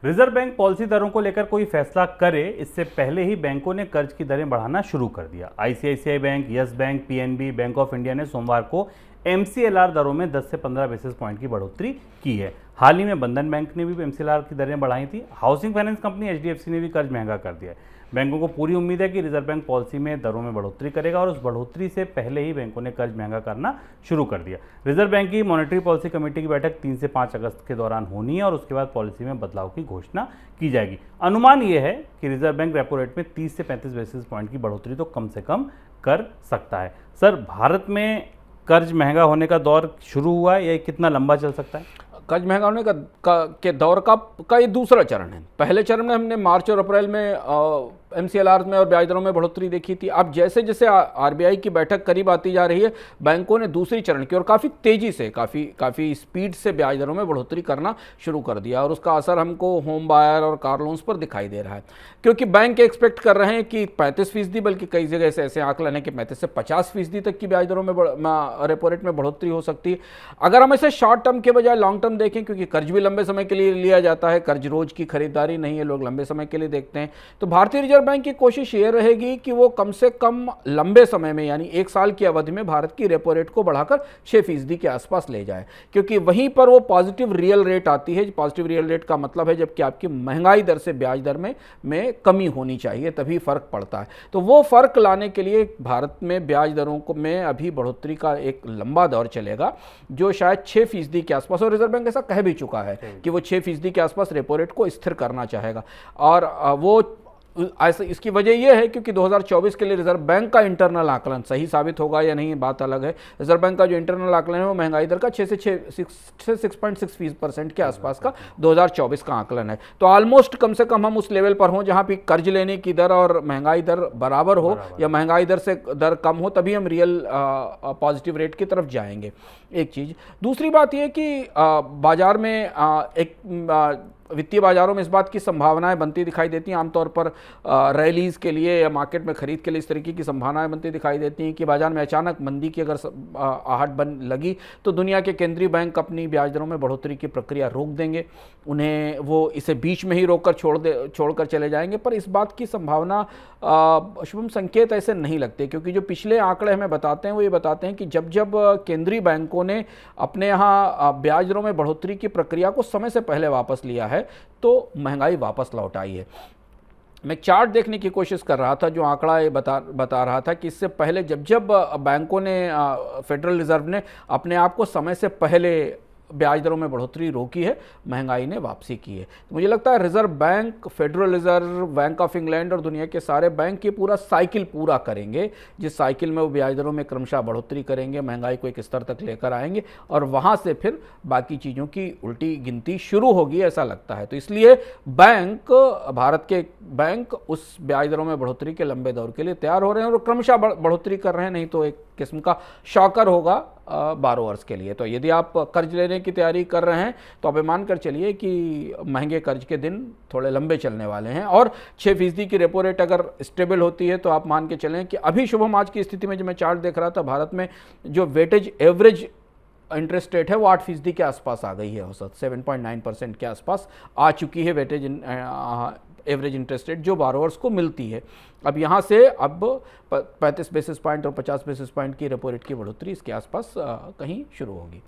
Reserve bank policy दरों को लेकर कोई फैसला करे इससे पहले ही बैंकों ने कर्ज की दरें बढ़ाना शुरू कर दिया। ICICI bank, yes bank, PNB, bank of India ने सोमवार को एमसीएलआर दरों में 10 से 15 बेसिस पॉइंट की बढ़ोतरी की है। हाल ही में बंधन बैंक ने भी एमसीएलआर की दरें बढ़ाई थी। हाउसिंग फाइनेंस कंपनी एचडीएफसी ने भी कर्ज महंगा कर दिया है। बैंकों को पूरी उम्मीद है कि रिजर्व बैंक पॉलिसी में दरों में बढ़ोतरी करेगा और उस बढ़ोतरी से पहले ही बैंकों ने कर्ज महंगा करना शुरू कर दिया। रिजर्व बैंक की मॉनेटरी पॉलिसी कमेटी की बैठक 3 से 5 अगस्त के दौरान होनी है और उसके बाद पॉलिसी में बदलाव की घोषणा की जाएगी। अनुमान यह है कि रिजर्व बैंक रेपो रेट में 30 से 35 बेसिस पॉइंट की बढ़ोतरी तो कम से कम कर सकता है। सर, भारत में कर्ज महंगा होने का दौर शुरू हुआ है, यह कितना लंबा चल सकता है? कर्ज महंगा होने के दौर का ये दूसरा चरण है। पहले चरण में हमने मार्च और अप्रैल में एमसीएलआर में और ब्याज दरों में बढ़ोतरी देखी थी। अब जैसे जैसे आरबीआई की बैठक करीब आती जा रही है, बैंकों ने दूसरी चरण की और काफ़ी तेज़ी से काफ़ी स्पीड से ब्याज दरों में बढ़ोतरी करना शुरू कर दिया और उसका असर हमको होम बायर और कार लोन्स पर दिखाई दे रहा है, क्योंकि बैंक एक्सपेक्ट कर रहे हैं कि 35%, बल्कि कई जगह से ऐसे आंकलन है कि 35 से 50% तक की ब्याज दरों में रेपो रेट में बढ़ोतरी हो सकती है। अगर हम इसे शॉर्ट टर्म के बजाय लॉन्ग टर्म देखें, क्योंकि कर्ज भी लंबे समय के लिए लिया जाता है, कर्ज रोज की खरीदारी नहीं है, लोग लंबे समय के लिए देखते हैं, तो भारतीय रिजर्व बैंक की कोशिश ये रहेगी कि वो कम से कम लंबे समय में यानी 1 साल की अवधि में भारत की रेपो रेट को बढ़ाकर 6% के आसपास ले जाए, क्योंकि वहीं पर वो पॉजिटिव रियल रेट आती है। पॉजिटिव रियल रेट का मतलब है जबकि आपकी महंगाई दर से ब्याज दर में कमी होनी चाहिए, तभी फर्क पड़ता है। तो वो फर्क लाने के लिए भारत में ब्याज दरों को में अभी बढ़ोतरी का एक लंबा दौर चलेगा, जो शायद 6% के आसपास, और रिजर्व बैंक ऐसा कह भी चुका है कि वो 6% के आसपास रेपो रेट को स्थिर करना चाहेगा। और वो ऐसा, इसकी वजह यह है क्योंकि 2024 के लिए रिजर्व बैंक का इंटरनल आकलन सही साबित होगा या नहीं, बात अलग है। रिजर्व बैंक का जो इंटरनल आकलन है वो महंगाई दर का 6 से 6.6% के आसपास का 2024 का आकलन है। तो ऑलमोस्ट कम से कम हम उस लेवल पर हों जहां भी कर्ज लेने की दर और महंगाई दर बराबर हो या महंगाई दर से दर कम हो, तभी हम रियल पॉजिटिव रेट की तरफ जाएंगे। एक चीज़। दूसरी बात यह कि बाजार में एक वित्तीय बाजारों में इस बात की संभावनाएं बनती दिखाई देती हैं, आमतौर पर रैलीज़ के लिए या मार्केट में खरीद के लिए इस तरीके की संभावनाएं बनती दिखाई देती हैं कि बाजार में अचानक मंदी की अगर आहट बन लगी तो दुनिया के केंद्रीय बैंक अपनी ब्याज दरों में बढ़ोतरी की प्रक्रिया रोक देंगे, उन्हें वो इसे बीच में ही रोककर छोड़कर चले जाएंगे। पर इस बात की संभावना, शुभम संकेत ऐसे नहीं लगते, क्योंकि जो पिछले आंकड़े हमें बताते हैं वो ये बताते हैं कि जब जब केंद्रीय बैंकों ने अपने यहाँ ब्याज दरों में बढ़ोतरी की प्रक्रिया को समय से पहले वापस लिया है तो महंगाई वापस लौट आई है। मैं चार्ट देखने की कोशिश कर रहा था, जो आंकड़ा ये बता रहा था कि इससे पहले जब बैंकों ने, फेडरल रिजर्व ने अपने आप को समय से पहले ब्याज दरों में बढ़ोतरी रोकी है, महंगाई ने वापसी की है। तो मुझे लगता है reserve bank, federal reserve, bank of England और दुनिया के सारे बैंक ये पूरा साइकिल पूरा करेंगे, जिस साइकिल में वो ब्याज दरों में क्रमशः बढ़ोतरी करेंगे, महंगाई को एक स्तर तक लेकर आएंगे और वहाँ से फिर बाकी चीज़ों की उल्टी गिनती शुरू होगी, ऐसा लगता है। तो इसलिए भारत के बैंक उस ब्याज दरों में बढ़ोतरी के लंबे दौर के लिए तैयार हो रहे हैं और क्रमशः बढ़ोतरी कर रहे हैं, नहीं तो एक किस्म का शॉकर होगा बारोअर्स के लिए। तो यदि आप कर्ज लेने की तैयारी कर रहे हैं तो आप मान कर चलिए कि महंगे कर्ज के दिन थोड़े लंबे चलने वाले हैं। और 6% की रेपो रेट अगर स्टेबल होती है तो आप मान के चलें कि अभी शुभम आज की स्थिति में जो मैं चार्ट देख रहा था, भारत में जो वेटेज एवरेज इंटरेस्ट रेट है वो 8% के आसपास आ गई है, औसत 7.9% के आसपास आ चुकी है वेटेज एवरेज इंटरेस्ट रेट जो बारोअर्स को मिलती है। अब यहाँ से अब 35 बेसिस पॉइंट और 50 बेसिस पॉइंट की रेपो रेट की बढ़ोतरी इसके आसपास कहीं शुरू होगी।